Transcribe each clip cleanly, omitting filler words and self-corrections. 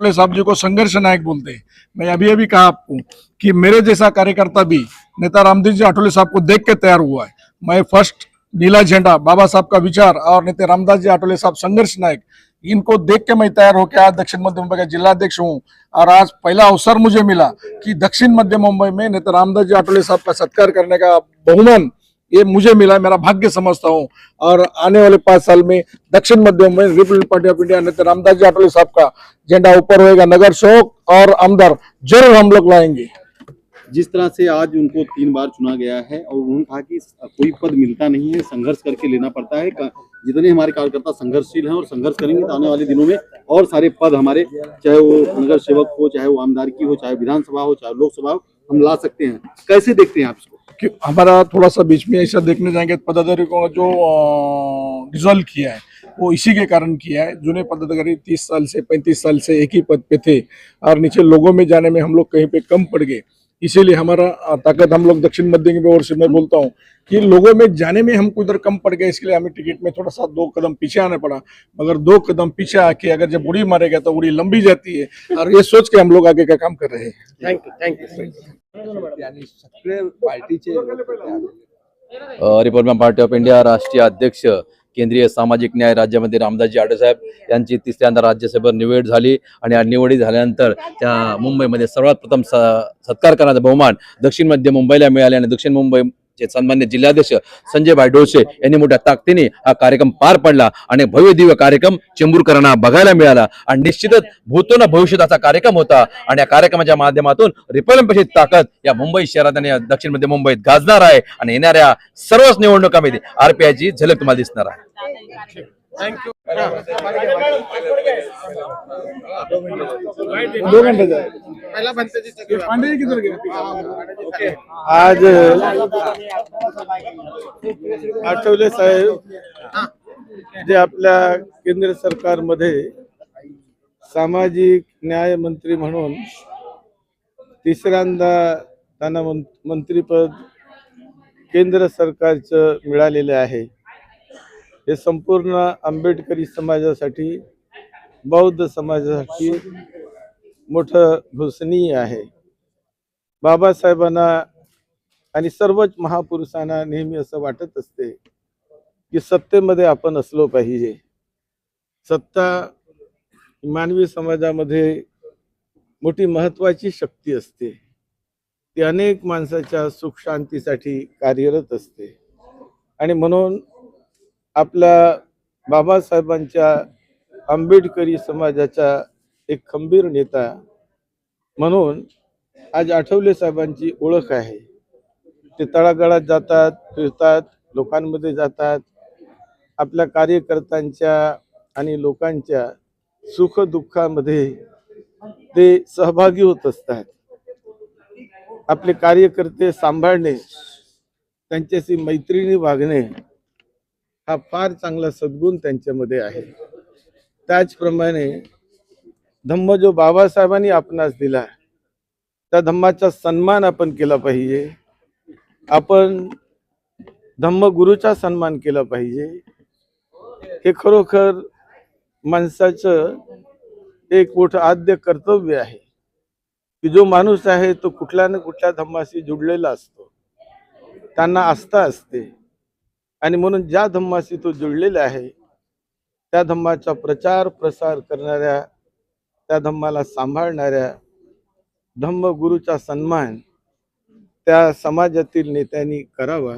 आठवले साहब जी को संघर्ष नायक बोलते हैं। मैं अभी अभी कहा आपको कि मेरे जैसा कार्यकर्ता भी नेता रामदास जी आठवले साहब को देख के तैयार हुआ है। मैं फर्स्ट नीला झंडा बाबा साहब का विचार और नेता रामदास जी आठवले साहब संघर्ष नायक, इनको देख के मैं तैयार होकर आज दक्षिण मध्य मुंबई का जिलाध्यक्ष हूँ। और आज पहला अवसर मुझे मिला कि दक्षिण मध्य मुंबई में नेता रामदास जी आठवले साहब का सत्कार करने का बहुमान ये मुझे मिला, मेरा भाग्य समझता हूँ। और आने वाले 5 साल में दक्षिण मध्य Mumbai Republic party of India नेता रामदास जी आठवले साहब का झंडा ऊपर होएगा। नगर सेवक और आमदार जरूर हम लोग लाएंगे। जिस तरह से आज उनको 3 बार चुना गया है और उन्होंने कहा कि कोई पद मिलता नहीं है, संघर्ष करके लेना पड़ता है। जितने हमारे कार्यकर्ता संघर्षशील हैं और संघर्ष करेंगे तो आने वाले दिनों में और सारे पद हमारे, चाहे वो नगर सेवक हो, चाहे वो आमदारकी हो, चाहे विधानसभा हो, चाहे लोकसभा हो, हम ला सकते हैं। कैसे देखते हैं आप इसको? कि हमारा थोड़ा सा बीच में ऐसा देखने जाएंगे, पदाधिकारी को जो डिसॉल्व किया है वो इसी के कारण किया है। जुने पदाधिकारी 30 साल से 35 साल से एक ही पद पे थे और नीचे लोगों में जाने में हम लोग कहीं पे कम पड़ गए। इसीलिए हमारा ताकत हम लोग दक्षिण मध्य की ओर से मैं बोलता हूँ कि लोगों में जाने में हमको इधर कम पड़ गए, इसलिए हमें टिकट में थोड़ा सा 2 कदम पीछे आना पड़ा। मगर 2 कदम पीछे आके अगर जब उड़ी मारेगा तो उड़ी लंबी जाती है, और ये सोच के हम लोग आगे का काम कर रहे हैं। Thank you. Republican party of India राष्ट्रीय अध्यक्ष केंद्रीय सामाजिक न्याय राज्यमंत्री रामदासजी आठवले साहेब यांची तिसऱ्यांदा राज्यसभेवर निवड झाली आणि या निवडी झाल्यानंतर त्या मुंबईमध्ये सर्वात प्रथम सत्कार करण्याचा बहुमान दक्षिण मध्य मुंबईला मिळाले आणि दक्षिण मुंबईचे सन्मान्य जिल्हाध्यक्ष संजय भाई डोळसे यांनी मोठ्या ताकदीने हा कार्यक्रम पार पडला आणि भव्य दिव्य कार्यक्रम चेंबूरकरांना बघायला मिळाला आणि निश्चितच भूतो न भविष्याचा कार्यक्रम होता आणि या कार्यक्रमाच्या माध्यमातून रिपब्लिकन पक्षाची ताकद या मुंबई शहरात आणि दक्षिण मध्य मुंबईत गाजणार आहे आणि येणाऱ्या सर्वच निवडणुकांमध्ये आरपीआयची झलक तुम्हाला दिसणार आहे। Thank you. 2 घंटे जाए पांडे जी किधर गए? आज आठवले साहेब जे आपल्या केंद्र सरकारमध्ये सामाजिक न्याय मंत्री म्हणून तिसऱ्यांदा त्यांना मंत्रीपद केंद्र सरकारचं मिळालेले आहे। हे संपूर्ण आंबेडकरी समाजासाठी, बौद्ध समाजासाठी मोठं घोषणीय आहे। बाबासाहेबांना आणि सर्वच महापुरुषांना नेहमी असं वाटत असते की सत्तेमध्ये आपण असलो पाहिजे। सत्ता मानवी समाजामध्ये मोठी महत्त्वाची शक्ती असते, ती अनेक माणसाच्या सुख शांतीसाठी कार्यरत असते। आणि म्हणून आपल्या बाबासाहेबांच्या आंबेडकरी समाजाचा एक खंबीर नेता म्हणून आज आठवले साहेबांची ओळख आहे। ते तळागाळात जातात, फिरतात, लोकांमध्ये जातात, आपल्या कार्यकर्त्यांच्या आणि लोकांच्या सुख दुःखामध्ये ते सहभागी होत असतात। आपले कार्यकर्ते सांभाळणे, त्यांच्याशी मैत्रिणी वागणे हा फार चांगला सद्गुण त्यांच्यामध्ये आहे। त्याचप्रमाणे धम्म जो बाबासाहेबांनी आपणास दिला त्या धम्माचा सन्मान आपण केला पाहिजे। आपण धम्मगुरूचा सन्मान केला पाहिजे। हे खरोखर माणसाचं एक मोठं आद्य कर्तव्य आहे की जो माणूस आहे तो कुठल्या ना कुठल्या धम्माशी जुडलेला असतो, त्यांना आस्था असते। आणि म्हणून ज्या धम्माशी तो जुळलेला आहे त्या धम्माचा प्रचार प्रसार करणाऱ्या, त्या धम्माला सांभाळणाऱ्या धम्मगुरूचा सन्मान त्या समाजातील नेत्यांनी करावा,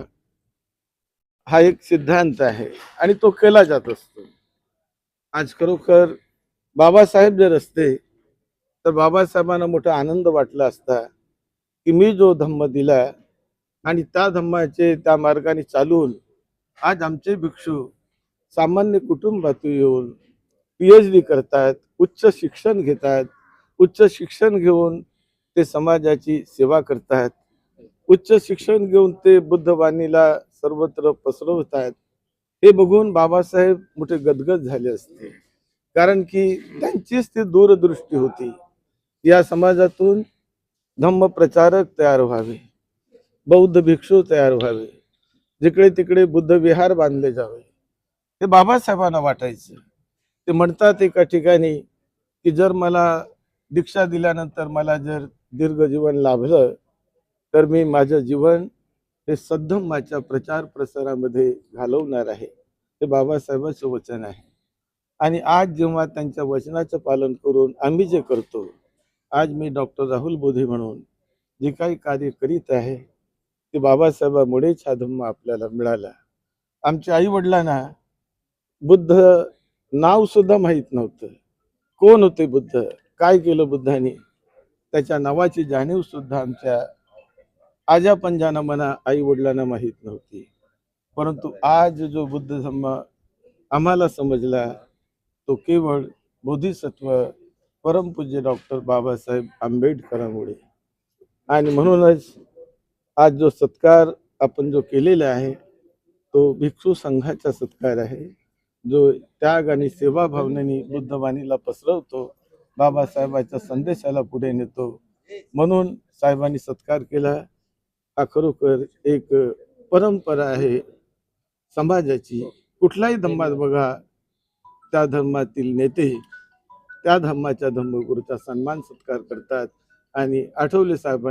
हा एक सिद्धांत आहे आणि तो केला जात असतो। आज खरोखर बाबासाहेब जर असते तर बाबासाहेबांना मोठा आनंद वाटला असता की मी जो धम्म दिला आणि त्या धम्माचे त्या मार्गाने चालून आज आमचे भिक्षू सामान्य कुटुंबातून येऊन PhD करतात, उच्च शिक्षण घेतात, उच्च शिक्षण घेऊन ते समाजाची सेवा करतात, उच्च शिक्षण घेऊन ते बुद्धवाणीला सर्वत्र पसरवतात। हे बघून बाबासाहेब मोठे गदगद झाले असते, कारण की त्यांचीच ती दूरदृष्टी होती। या समाजातून धम्म प्रचारक तयार व्हावे, बौद्ध भिक्षू तयार व्हावे, जिकडे तिकडे बुद्ध विहार बांधले जावे, हे बाबासाहेबांना वाटायचं। ते म्हणतात एका ठिकाणी की जर मला दीक्षा दिल्यानंतर मला जर दीर्घ जीवन लाभलं तर मी माझं जीवन हे सद्धम्माच्या प्रचार प्रसारामध्ये घालवणार आहे. ते बाबासाहेबांचं वचन आहे. आणि आज जेव्हा त्यांच्या वचनाचं पालन करून आम्ही जे करतो, आज मी डॉक्टर राहुल बोधे म्हणून जे काही कार्य करीत आहे ते बाबासाहेबांमुळेच हा धम्म आपल्याला मिळाला. आमच्या आई वडिलांना बुद्ध नाव सुद्धा माहीत नव्हतं. कोण होते बुद्ध, काय केलं बुद्धाने, त्याच्या नावाची जाणीव सुद्धा आमच्या आजा पंजाना म्हणा आई वडिलांना माहीत नव्हती. परंतु आज जो बुद्ध धम्म आम्हाला समजला तो केवळ बोधिसत्व परमपूज्य डॉक्टर बाबासाहेब आंबेडकरांमुळे. आणि म्हणूनच आज जो सत्कार आपण जो केलेला आहे तो भिक्षू संघाचा सत्कार आहे, जो त्याग आणि सेवा भावनेने बुद्धवाणीला पसरवतो, बाबासाहेबांच्या संदेशाला पुढे नेतो. म्हणून साहेबांनी सत्कार केला. हा खरोखर एक परंपरा आहे समाजाची. कुठलाही धम्मात बघा, त्या धर्मातील नेते त्या धम्माच्या धम्मगुरूचा सन्मान सत्कार करतात. आणि आठवले साहेबांनी